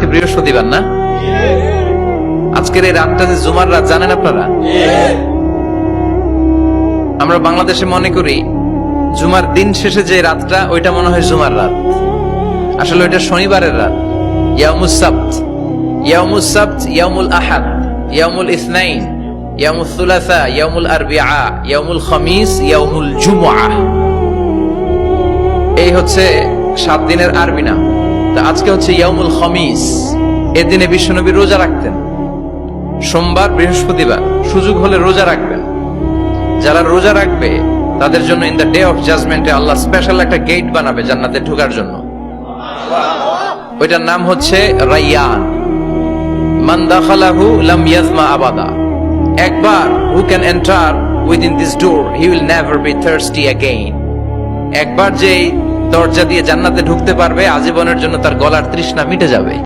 আজকে বৃহস্পতিবার না? আজকের এই রাতটা যে জুমার রাত জানেন আপনারা? আমরা বাংলাদেশে মনে করি জুমার দিন শেষে যে রাতটা ওইটা মনে হয় জুমার রাত, আসলে ওইটা শনিবারের রাত। ইয়াউমুস সাবত, ইয়াউমুস সাবত, ইয়াউমুল আহাদ, ইয়াউমুল ইসনাইন, ইয়াউমুল সুলাসা, ইয়াউমুল আরবিআ, ইয়াউমুল খামিস, ইয়াউমুল জুমআহ। এই হচ্ছে 7 দিনের আরবি নাম। তা আজকে হচ্ছে ইয়াউমুল খামিস। এর দিনে বিশ্বনবী রোজা রাখতেন। সোমবার, বৃহস্পতিবার সুযোগ হলে রোজা রাখবেন। যারা রোজা রাখবে তাদের জন্য ইন দ্য ডে অফ জাজমেন্টে আল্লাহ স্পেশাল একটা গেট বানাবে জান্নাতে ঢোকার জন্য। ওইটার নাম হচ্ছে রাইয়ান। মান দাখালাহু লাম ইয়াজমা আবাদা। একবার who can enter within this door he will never be thirsty again. একবার যে দরজা দিয়ে জান্নাতে ঢুকতে পারবে আজীবনের জন্য তার গলার তৃষ্ণা মিটে যাবে।